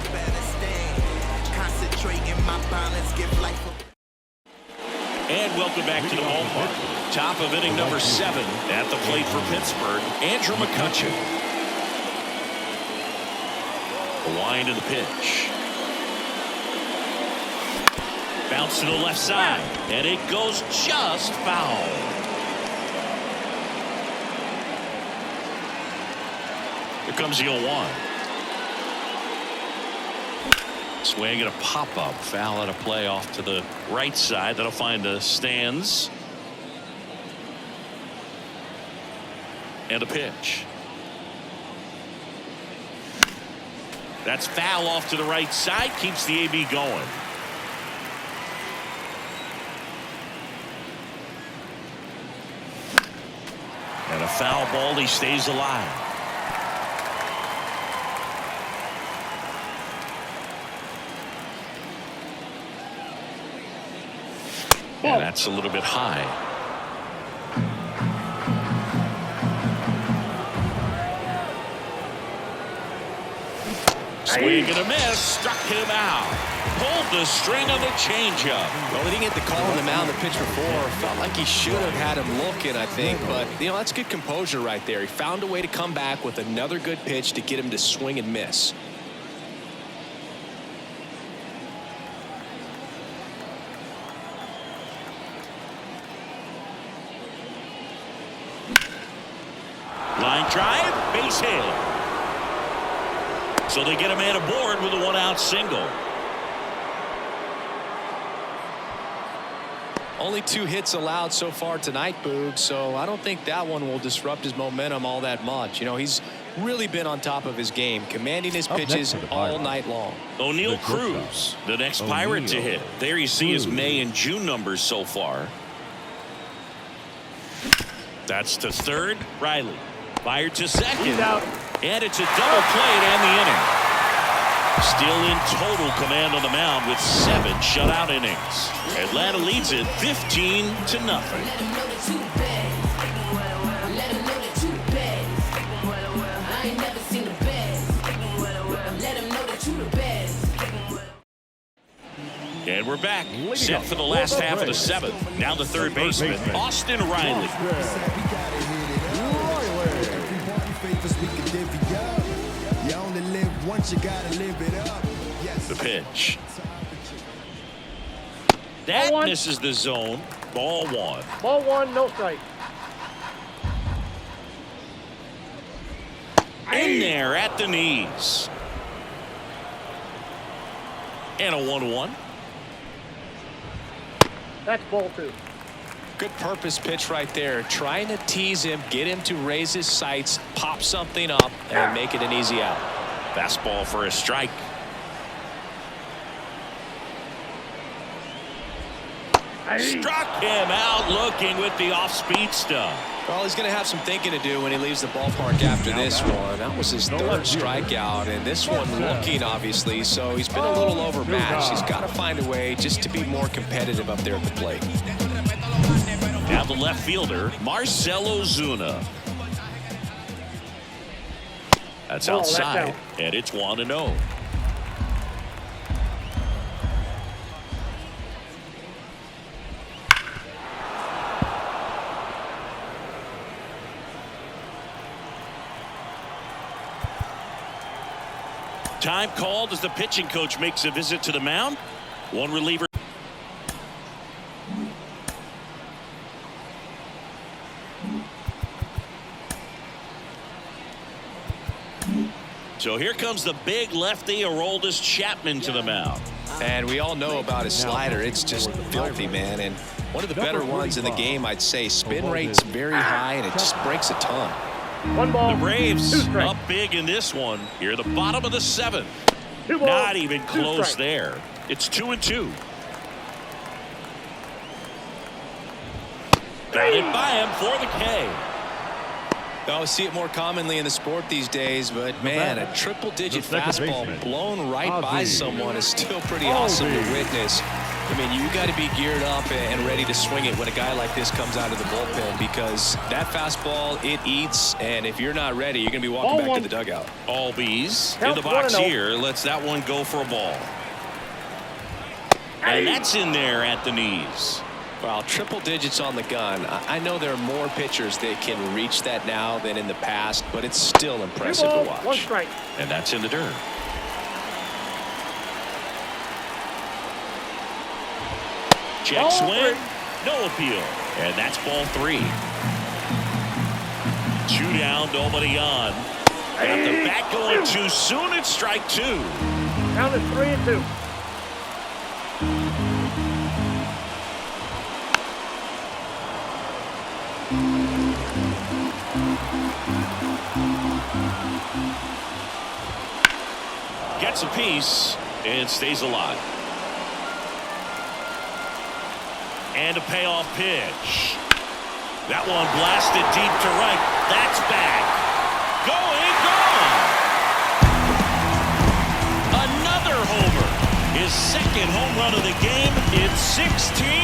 And welcome back to the ballpark. Top of inning number 7 at the plate for Pittsburgh, Andrew McCutchen. The wind of the pitch. Bounce to the left side, and it goes just foul. Here comes the 0-1. Swing and a pop-up. Foul at a play off to the right side. That'll find the stands. And a pitch. That's foul off to the right side. Keeps the AB going. And a foul ball. He stays alive. And that's a little bit high. Swing and a miss. Struck him out. Pulled the string of the changeup. Well, he didn't get the call on the mound the pitch before. Felt like he should have had him looking, I think. But, you know, that's good composure right there. He found a way to come back with another good pitch to get him to swing and miss. Line drive, base hit. So they get a man aboard with a 1-out single. Only 2 hits allowed so far tonight, Boog, so I don't think that one will disrupt his momentum all that much. You know, he's really been on top of his game, commanding his pitches all night long. O'Neal Cruz, the next Pirate to hit. There you see his May and June numbers so far. That's to third. Riley fired to second. And it's a double play to end the inning. Still in total command on the mound with 7 shutout innings. Atlanta leads it 15-0. And we're back, set for the last half of the 7th. Now the third baseman, Austin Riley. The pitch. That misses the zone. Ball 1. Ball 1, no strike. In there at the knees. And a 1-1. That's ball 2. Good purpose pitch right there. Trying to tease him, get him to raise his sights, pop something up, and make it an easy out. Fastball for a strike. Struck him out looking with the off-speed stuff. Well, he's going to have some thinking to do when he leaves the ballpark after this one. That was his 3rd strikeout, and this one looking, obviously, so he's been a little overmatched. He's got to find a way just to be more competitive up there at the plate. Now the left fielder, Marcell Ozuna. That's outside, and it's 1-0. Time called as the pitching coach makes a visit to the mound. One reliever. So here comes the big lefty, Aroldis Chapman, to the mound. And we all know about his slider. It's just filthy, man. And one of the better ones in the game, I'd say. Spin rate's very high, and it just breaks a ton. One ball. The Braves up big in this one. Here at the bottom of the 7th. Not even close there. It's 2-2. Got it by him for the K. I see it more commonly in the sport these days, but man, a triple-digit fastball blown right by someone is still pretty awesome to witness. I mean, you got to be geared up and ready to swing it when a guy like this comes out of the bullpen, because that fastball, it eats, and if you're not ready, you're going to be walking back to the dugout. Albies in the box here. Lets that one go for a ball. And that's in there at the knees. Well, triple digits on the gun. I know there are more pitchers that can reach that now than in the past, but it's still impressive to watch. 1 strike. And that's in the dirt. Check swing. No appeal. And that's ball 3. 2 down, nobody on. Got the bat going too soon. It's strike 2. Count is 3-2. Gets a piece and stays alive. And a payoff pitch. That one blasted deep to right. That's back. Going, gone. Another homer. His 2nd home run of the game. It's 16-0.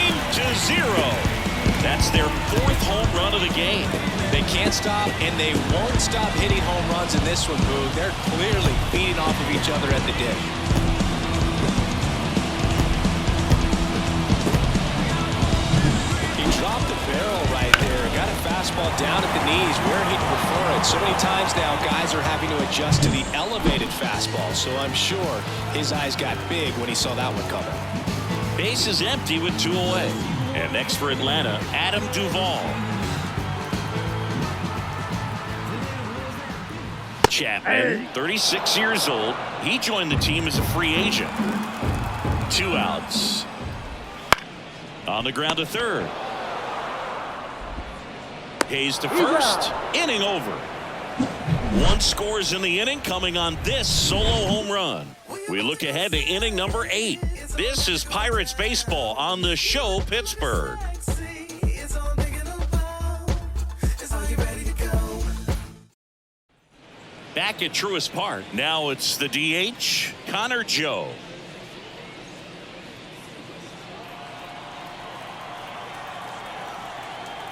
That's their 4th home run of the game. They can't stop, and they won't stop hitting home runs in this one, Boo. They're clearly feeding off of each other at the dip. He dropped the barrel right there. Got a fastball down at the knees where he'd prefer it. So many times now, guys are having to adjust to the elevated fastball. So I'm sure his eyes got big when he saw that one coming. Base is empty with 2 away. And next for Atlanta, Adam Duvall. Chapman, 36 years old. He joined the team as a free agent. 2 outs. On the ground to third. Hayes to first. Inning over. One scores in the inning coming on this solo home run. We look ahead to inning number 8. This is Pirates baseball on the show Pittsburgh. Back at Truist Park. Now it's the DH, Connor Joe.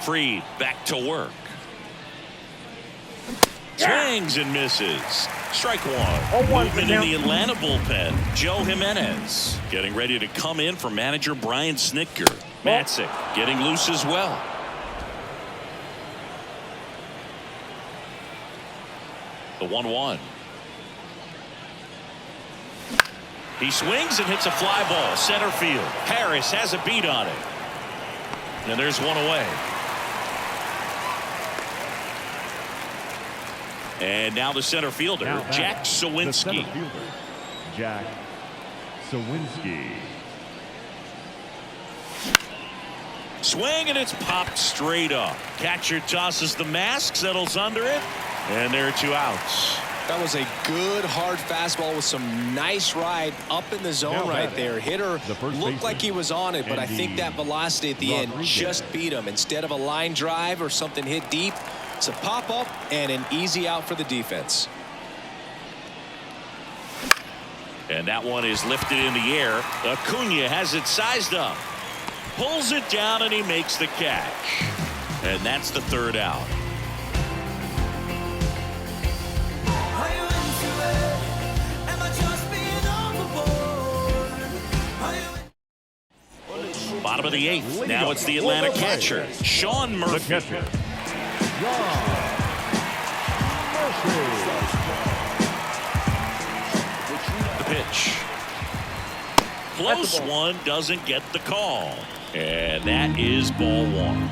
Freed back to work. Swings and misses. Strike one. Movement in the Atlanta bullpen. Joe Jimenez getting ready to come in for manager Brian Snitker. Matzik getting loose as well. The 1-1. He swings and hits a fly ball center field. Harris has a beat on it. And there's one away. And now the center fielder, Jack Sawinski. Jack Sawinski. Swing and it's popped straight up. Catcher tosses the mask, settles under it, and there are 2 outs. That was a good hard fastball with some nice ride up in the zone right there. Hitter looked like he was on it, but I think that velocity at the end just beat him. Instead of a line drive or something hit deep, it's a pop-up and an easy out for the defense. And that one is lifted in the air. Acuna has it sized up. Pulls it down and he makes the catch. And that's the 3rd out. Bottom of the 8th. Now it's the Atlanta catcher, Sean Murphy. The pitch. Close one, doesn't get the call. And that is ball 1.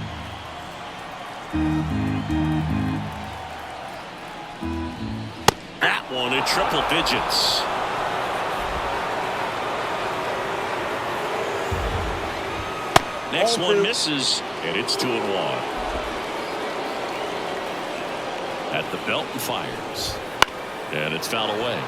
That one in triple digits. Next one misses, and it's 2-1. At the belt and fires. And it's fouled away.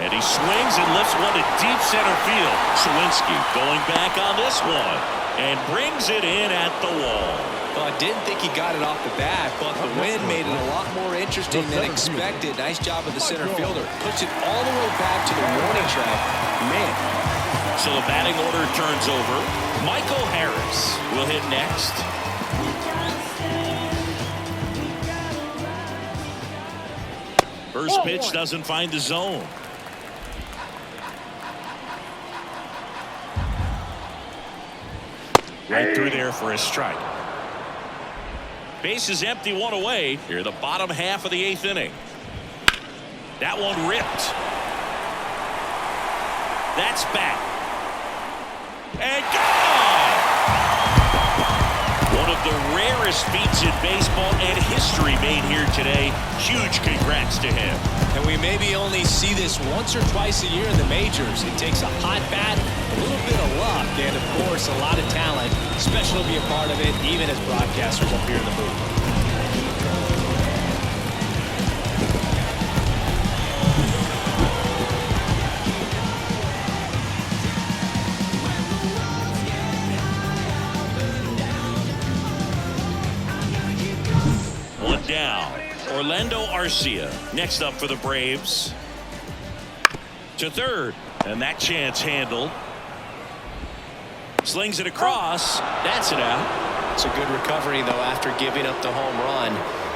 And he swings and lifts one to deep center field. Sawinski going back on this one and brings it in at the wall. Well, I didn't think he got it off the bat, but the wind made it a lot more interesting than expected. Nice job of the center fielder. Puts it all the way back to the warning track. Man. So the batting order turns over. Michael Harris will hit next. First pitch doesn't find the zone. Right through there for a strike. Base is empty, 1 away. Here, the bottom half of the 8th inning. That one ripped. That's back. And gone! One of the rarest feats in baseball and history made here today. Huge congrats to him. And we maybe only see this once or twice a year in the majors. It takes a hot bat, a little bit of luck, and of course a lot of talent. Special to be a part of it, even as broadcasters up here in the booth. One down. Orlando Arcia next up for the Braves. To third, and that chance handled. Slings it across. That's it out. It's a good recovery, though, after giving up the home run.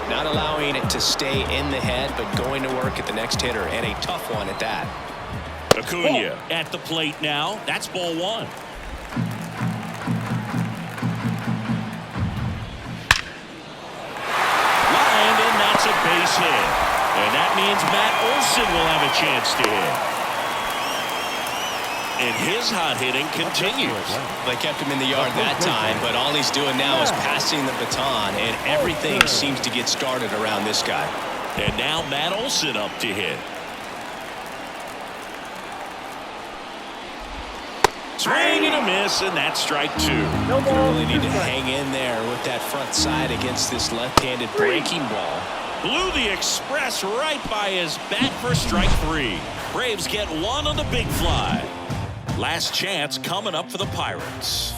Not allowing it to stay in the head, but going to work at the next hitter, and a tough one at that. Acuna at the plate now. That's ball 1. Lined, and that's a base hit. And that means Matt Olson will have a chance to hit. And his hot hitting continues. They kept him in the yard that time, but all he's doing now is passing the baton, and everything seems to get started around this guy. And now Matt Olson up to hit. Swing and a miss, and that's strike 2. No You ball. really need to 2 strikes. hang in there with that front side against this left-handed breaking ball. Blew the express right by his bat for strike 3. Braves get 1 on the big fly. Last chance coming up for the Pirates.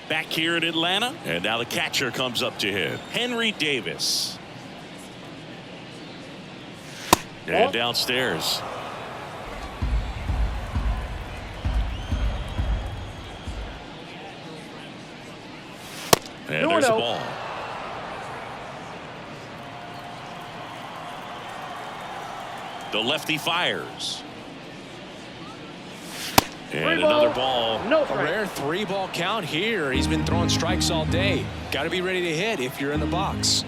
Back here in Atlanta, and now the catcher comes up to hit. Henry Davis. And downstairs. And there's the ball. The lefty fires. And another ball. No A strike. rare 3-ball count here. He's been throwing strikes all day. Got to be ready to hit if you're in the box.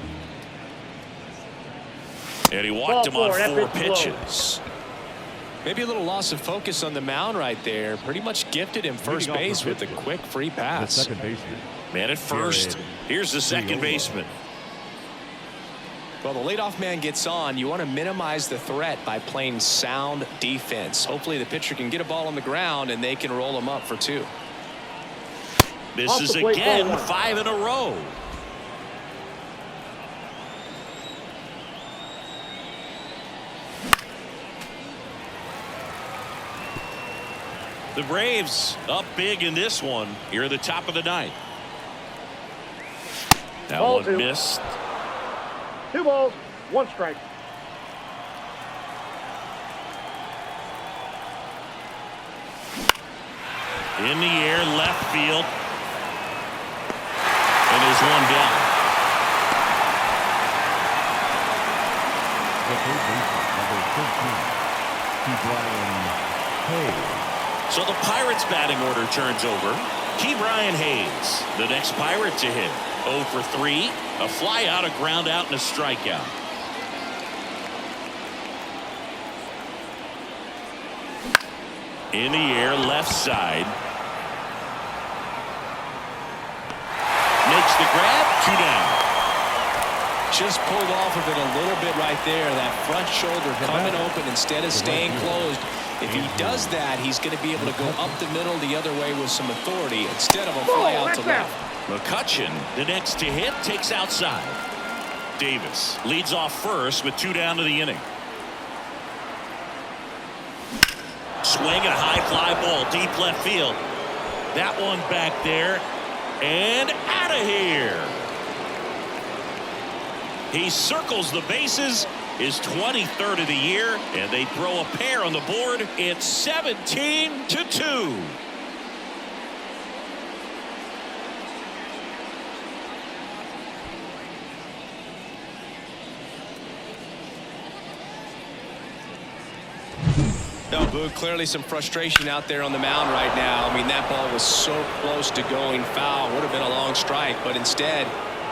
And he walked him on 4 pitches. Maybe a little loss of focus on the mound right there. Pretty much gifted him first base with a quick free The pass. second baseman. Man at first. Here's the second baseman. Well, the leadoff man gets on. You want to minimize the threat by playing sound defense. Hopefully the pitcher can get a ball on the ground and they can roll him up for 2. This Off is the plate, again ball 1. 5 in a row. The Braves up big in this one here at the top of the 9th. That Ball one 2. missed. 2 balls, 1 strike. In the air, left field. And there's one down. The third baseman, number 13, Brian Hayes. So the Pirates batting order turns over. Brian Hayes, the next Pirate to hit. 0 for 3, a fly out, a ground out, and a strikeout. In the air, left side. Makes the grab, 2 down. Just pulled off of it a little bit right there. That front shoulder coming open instead of staying closed. If he does that, he's going to be able to go up the middle the other way with some authority instead of a fly out to left. McCutchen, the next to hit, takes outside. Davis leads off first with 2 down to the inning. Swing and a high fly ball deep left field. That one back there and out of here. He circles the bases, his 23rd of the year, and they throw a pair on the board. It's 17-2. No, Boo, clearly some frustration out there on the mound right now. I mean, that ball was so close to going foul. Would have been a long strike, but instead,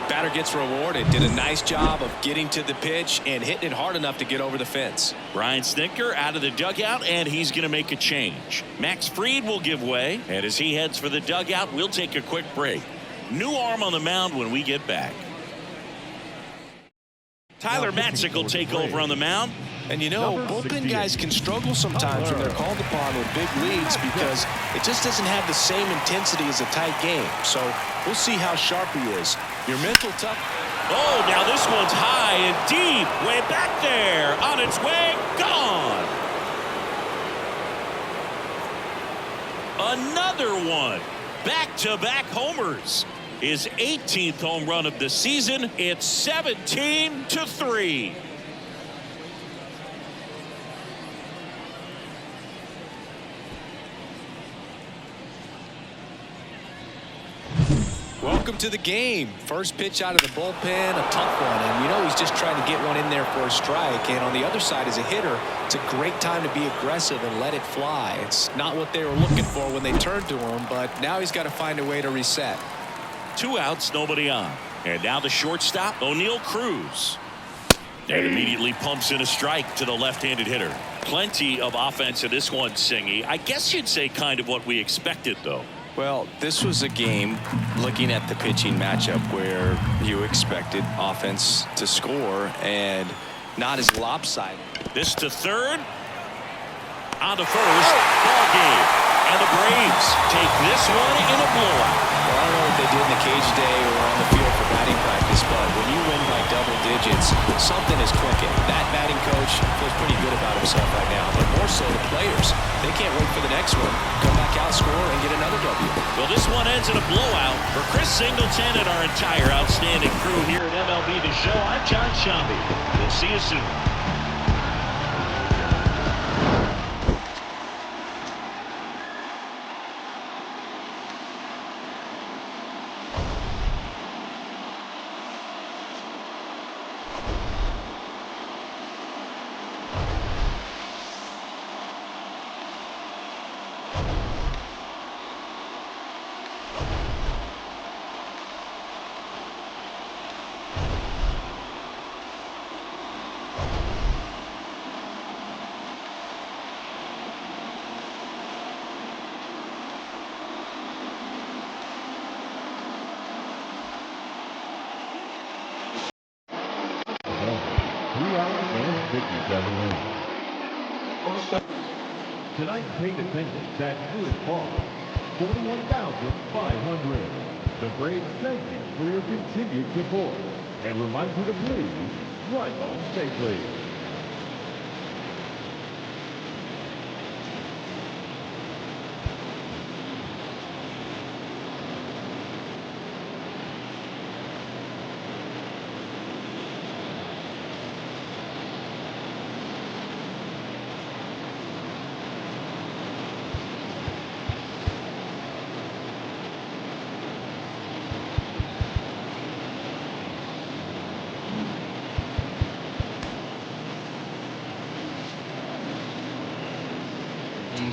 batter gets rewarded. Did a nice job of getting to the pitch and hitting it hard enough to get over the fence. Brian Snitker out of the dugout, and he's going to make a change. Max Fried will give way, and as he heads for the dugout, we'll take a quick break. New arm on the mound when we get back. Tyler Matzik will take over on the mound. And you know, bullpen guys can struggle sometimes when they're called upon with big leads because it just doesn't have the same intensity as a tight game. So we'll see how sharp he is. Your mental tough. Oh, now this one's high and deep. Way back there. On its way. Gone. Another one. Back-to-back homers. His 18th home run of the season. It's 17-3. Welcome to the game. First pitch out of the bullpen, a tough one. And you know he's just trying to get one in there for a strike. And on the other side, as a hitter, it's a great time to be aggressive and let it fly. It's not what they were looking for when they turned to him, but now he's got to find a way to reset. 2 outs, nobody on. And now the shortstop, O'Neal Cruz. And immediately pumps in a strike to the left-handed hitter. Plenty of offense in this one, Singy. I guess you'd say kind of what we expected, though. Well, this was a game, looking at the pitching matchup, where you expected offense to score and not as lopsided. This to third. On to first. Ball game. And the Braves take this one in a blowout. Well, I don't know what they did in the cage day or on the field for batting practice, but when you win by double digits, something is clicking. That batting coach feels pretty good about himself right now, but more so the players. They can't wait for the next one. Come back out, score, and get another W. Well, this one ends in a blowout. For Chris Singleton and our entire outstanding crew here at MLB The Show, I'm John Shambi. We'll see you soon. Tonight's paid attendance at Lewis Park, 41,500. The Braves thank you for your continued support and remind you to please run home safely.